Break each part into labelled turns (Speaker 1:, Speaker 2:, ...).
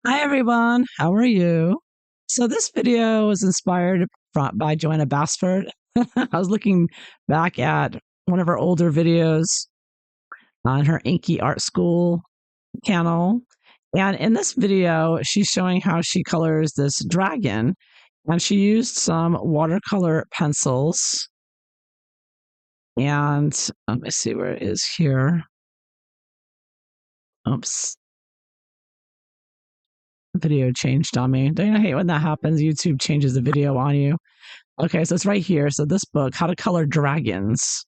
Speaker 1: Hi everyone, how are you? So this video was inspired by Joanna Basford. I was looking back at one of her older videos on her Inky Art School channel. And in this video, she's showing how she colors this dragon. And she used some watercolor pencils. And let me see where it is here. Oops. Video changed on me. Don't you hate when that happens? YouTube changes the video on you. Okay, so it's right here. So this book, How to Color Dragons.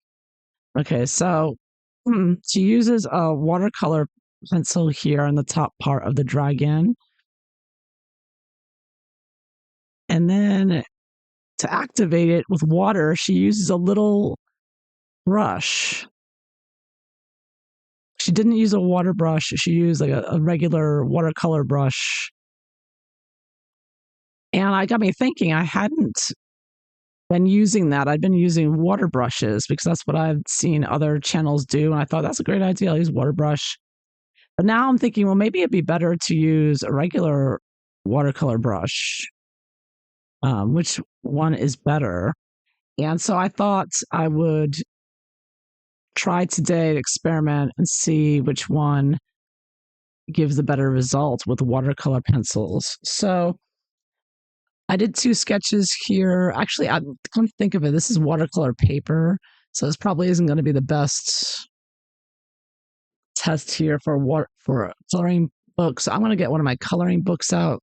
Speaker 1: Okay, so she uses a watercolor pencil here on the top part of the dragon. And then to activate it with water, she uses a little brush. She didn't use a water brush. She used like a regular watercolor brush. And I got me thinking, I hadn't been using that. I'd been using water brushes because that's what I've seen other channels do. And I thought that's a great idea. I'll use water brush. But now I'm thinking, well, maybe it'd be better to use a regular watercolor brush. Which one is better? And so I thought I would try today to experiment and see which one gives the better result with watercolor pencils. So I did 2 sketches here. Actually, I come to think of it, this is watercolor paper, so this probably isn't going to be the best test here for a coloring book. So I'm going to get one of my coloring books out.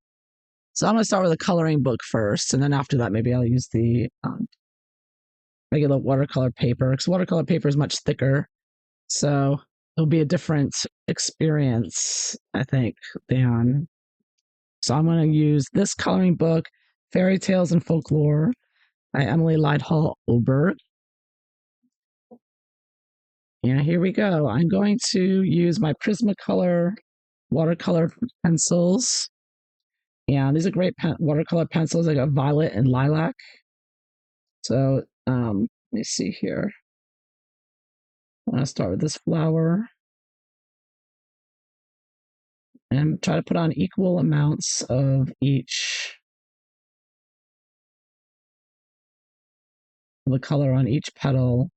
Speaker 1: So I'm going to start with a coloring book first, and then after that, maybe I'll use the regular watercolor paper, because watercolor paper is much thicker. So it'll be a different experience, I think, than. So I'm going to use this coloring book, Fairy Tales and Folklore by Emily Lydhall Oberg. And here we go. I'm going to use my Prismacolor watercolor pencils. And these are great watercolor pencils. I got violet and lilac. So let me see here. I'm going to start with this flower. And try to put on equal amounts of each. The color on each petal.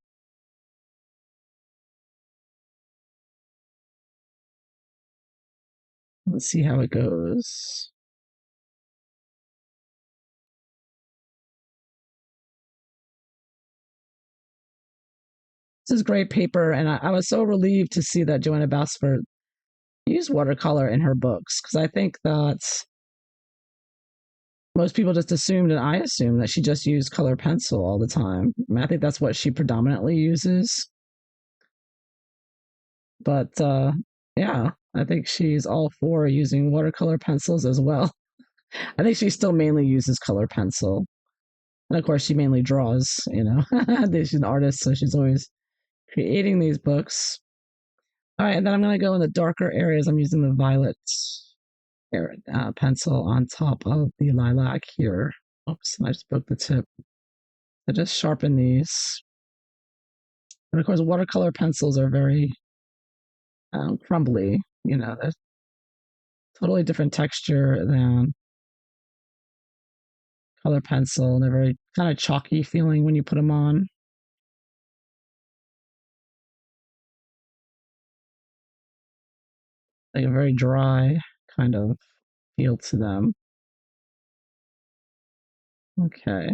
Speaker 1: Let's see how it goes. This is great paper, and I was so relieved to see that Joanna Basford used watercolor in her books, because I think that most people just assumed, and I assumed, that she just used color pencil all the time. I mean, I think that's what she predominantly uses. But yeah, I think she's all for using watercolor pencils as well. I think she still mainly uses color pencil. And of course, she mainly draws, she's an artist, so she's always creating these books. All right, and then I'm going to go in the darker areas. I'm using the violet pencil on top of the lilac here. Oops, I just broke the tip. I just sharpen these. And of course, watercolor pencils are very crumbly. They're totally different texture than color pencil. They're very kind of chalky feeling when you put them on. Like a very dry kind of feel to them. Okay.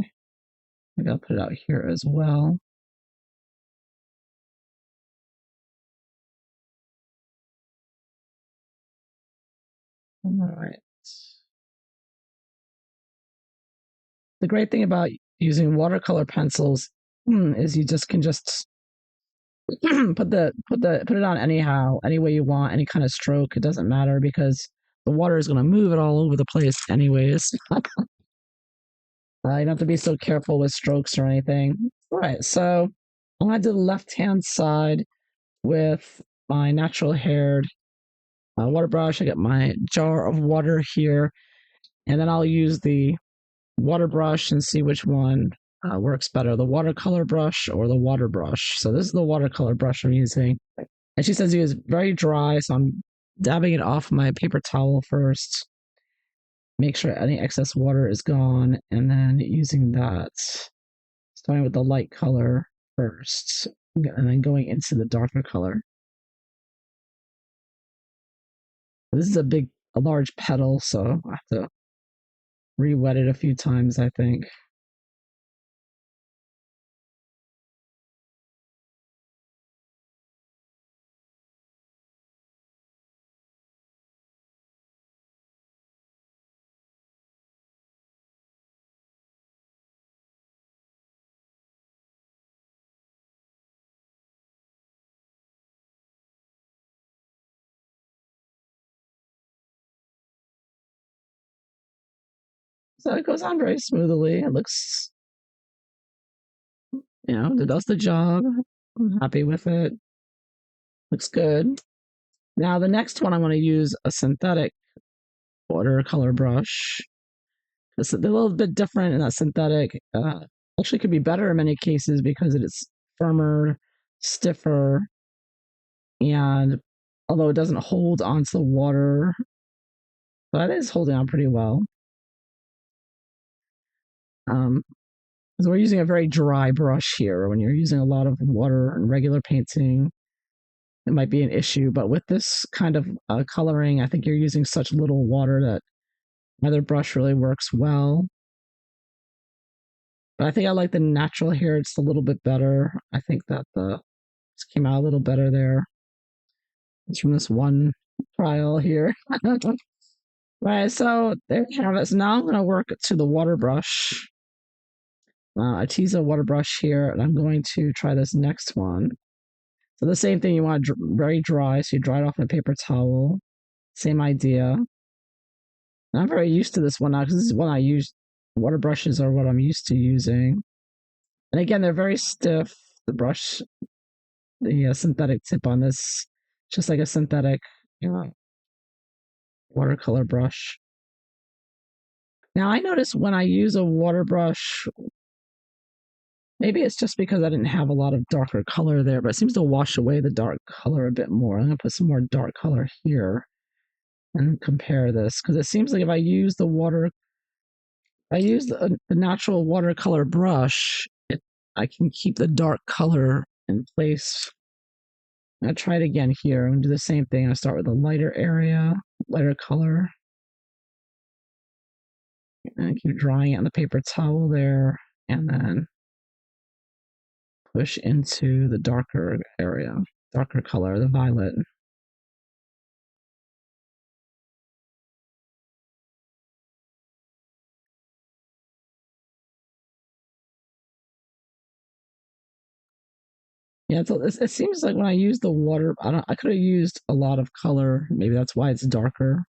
Speaker 1: Maybe I'll put it out here as well. All right. The great thing about using watercolor pencils is you just can put it on anyhow, any way you want, any kind of stroke. It doesn't matter because the water is going to move it all over the place anyways. You don't have to be so careful with strokes or anything. All right, so I'm going to do the left-hand side with my natural haired water brush. I got my jar of water here, and then I'll use the water brush and see which one works better, the watercolor brush or the water brush. So this is the watercolor brush I'm using. And she says it is very dry, so I'm dabbing it off my paper towel first. make sure any excess water is gone, and then using that, starting with the light color first, and then going into the darker color. This is a large petal, so I have to re-wet it a few times, I think. So it goes on very smoothly. It looks, it does the job. I'm happy with it. Looks good. Now the next one, I'm going to use a synthetic watercolor brush. It's a little bit different in that synthetic. Actually, could be better in many cases because it's firmer, stiffer, and although it doesn't hold onto the water, but it is holding on pretty well. Because we're using a very dry brush here. When you're using a lot of water and regular painting, it might be an issue. But with this kind of coloring, I think you're using such little water that either brush really works well. But I think I like the natural here. It's a little bit better. I think that this came out a little better there. It's from this one trial here. Right, so there you have it. So now I'm going to work to the water brush. I tease a water brush here, and I'm going to try this next one. So the same thing, you want very dry, so you dry it off in a paper towel. Same idea. And I'm very used to this one now because this is one I use. Water brushes are what I'm used to using. And again, they're very stiff. The brush, the synthetic tip on this, just like a synthetic watercolor brush. Now I notice when I use a water brush, maybe it's just because I didn't have a lot of darker color there, but it seems to wash away the dark color a bit more. I'm going to put some more dark color here and compare this because it seems like if I use the natural watercolor brush, I can keep the dark color in place. I'll try it again here. I'm going to do the same thing. I'll start with a lighter area, lighter color. And keep drying it on the paper towel there, and then push into the darker area, darker color, the violet. Yeah, it seems like when I use the water, I could have used a lot of color. Maybe that's why it's darker.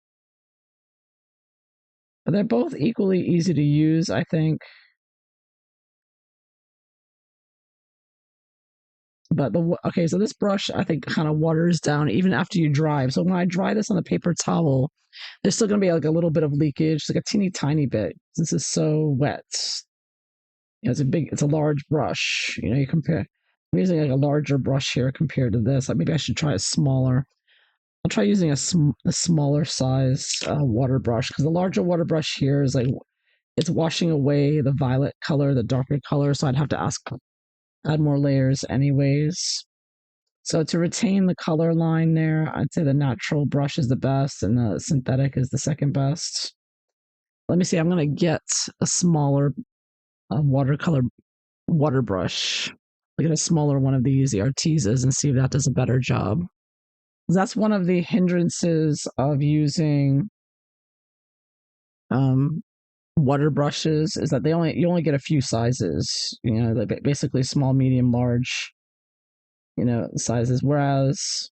Speaker 1: But they're both equally easy to use, I think. But okay, so this brush I think kind of waters down even after you dry. So when I dry this on the paper towel, there's still gonna be like a little bit of leakage, like a teeny tiny bit. This is so wet. It's a large brush. You compare. I'm using like a larger brush here compared to this. Like maybe I should try a smaller. I'll try using a smaller size water brush because the larger water brush here is like it's washing away the violet color, the darker color. So I'd have to add more layers anyways. So to retain the color line there, I'd say the natural brush is the best and the synthetic is the second best. Let me see. I'm gonna get a smaller watercolor water brush. Look at a smaller one of these, the Artesa's, and see if that does a better job. That's one of the hindrances of using water brushes is that you only get a few sizes. Basically small, medium, large, sizes. Whereas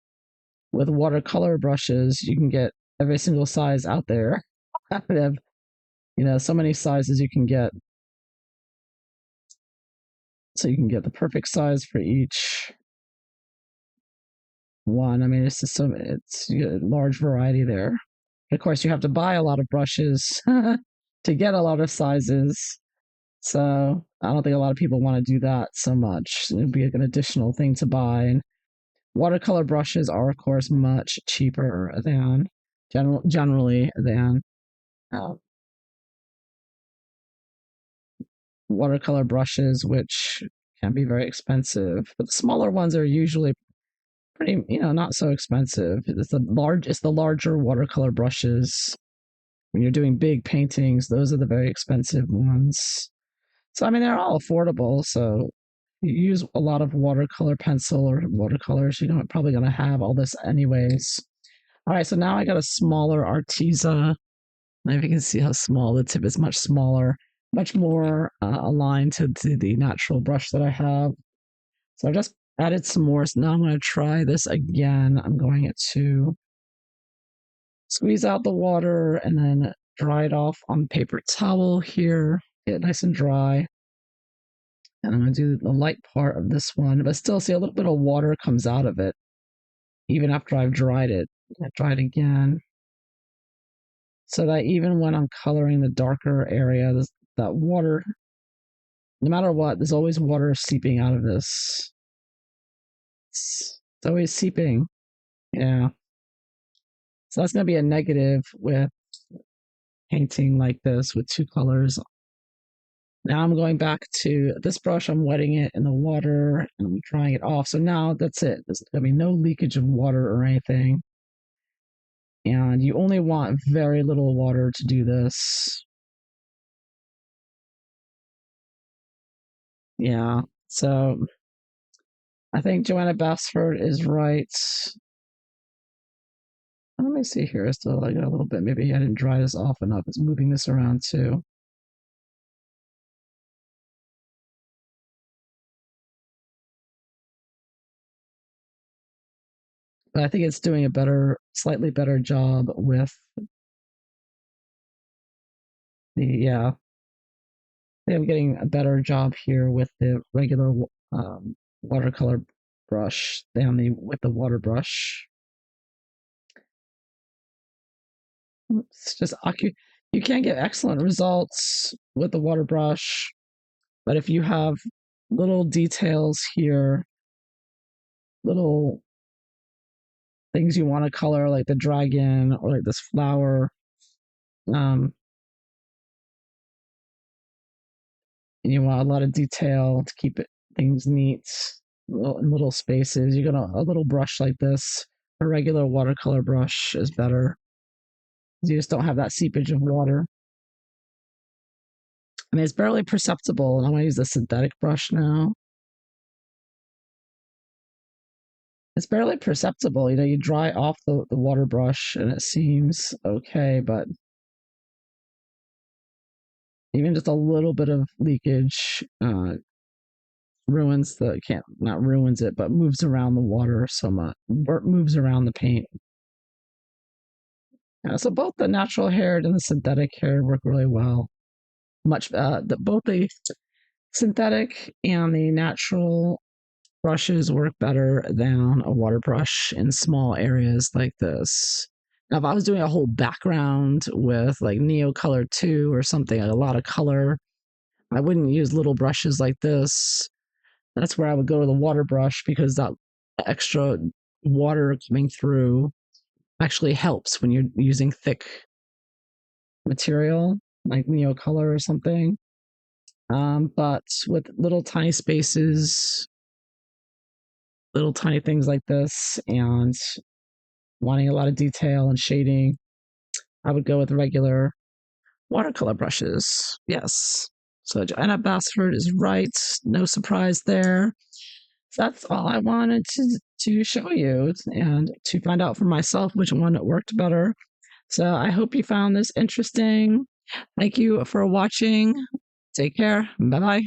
Speaker 1: with watercolor brushes, you can get every single size out there. They have, so many sizes you can get. So you can get the perfect size for each one. I mean, it's a large variety there. Of course, you have to buy a lot of brushes to get a lot of sizes. So I don't think a lot of people want to do that so much. It would be an additional thing to buy. And watercolor brushes are, of course, much cheaper than generally than watercolor brushes, which can be very expensive. But the smaller ones are usually pretty, not so expensive. It's the larger watercolor brushes. When you're doing big paintings, those are the very expensive ones. So I mean, they're all affordable. So you use a lot of watercolor pencil or watercolors, you're probably going to have all this anyways. All right, so now I got a smaller Arteza. If you can see how small the tip is, much smaller, much more aligned to the natural brush that I have. So I just added some more. So now I'm going to try this again. I'm going to squeeze out the water and then dry it off on the paper towel here. Get it nice and dry. And I'm going to do the light part of this one, but still see a little bit of water comes out of it, even after I've dried it. I dry it again. So that even when I'm coloring the darker area, that water, no matter what, there's always water seeping out of this. It's always seeping. Yeah. So that's going to be a negative with painting like this with two colors. Now I'm going back to this brush. I'm wetting it in the water and I'm drying it off. So now that's it. There's going to be no leakage of water or anything. And you only want very little water to do this. Yeah. So I think Joanna Bassford is right. Let me see here. Still, I got a little bit. Maybe I didn't dry this off enough. It's moving this around too. But I think it's doing a slightly better job with yeah. I think I'm getting a better job here with the regular watercolor brush than with the water brush. It's just you can get excellent results with the water brush, but if you have little details here, little things you want to color, like the dragon or like this flower, and you want a lot of detail to keep things neat in little spaces, you're gonna a little brush like this, a regular watercolor brush is better. You just don't have that seepage of water. I mean, it's barely perceptible, and I'm going to use the synthetic brush now. It's barely perceptible. You dry off the water brush, and it seems okay, but even just a little bit of leakage ruins not ruins it, but moves around the water so much, moves around the paint. So both the natural haired and the synthetic hair work really well. Both the synthetic and the natural brushes work better than a water brush in small areas like this. Now, if I was doing a whole background with like Neo Color 2 or something, like a lot of color, I wouldn't use little brushes like this. That's where I would go to the water brush because that extra water coming through actually helps when you're using thick material like Neo Color or something. But with little tiny spaces, little tiny things like this, and wanting a lot of detail and shading, I would go with regular watercolor brushes. Yes. So Joanna Bassford is right. No surprise there. So that's all I wanted to show you and to find out for myself which one worked better. So I hope you found this interesting. Thank you for watching. Take care. Bye bye.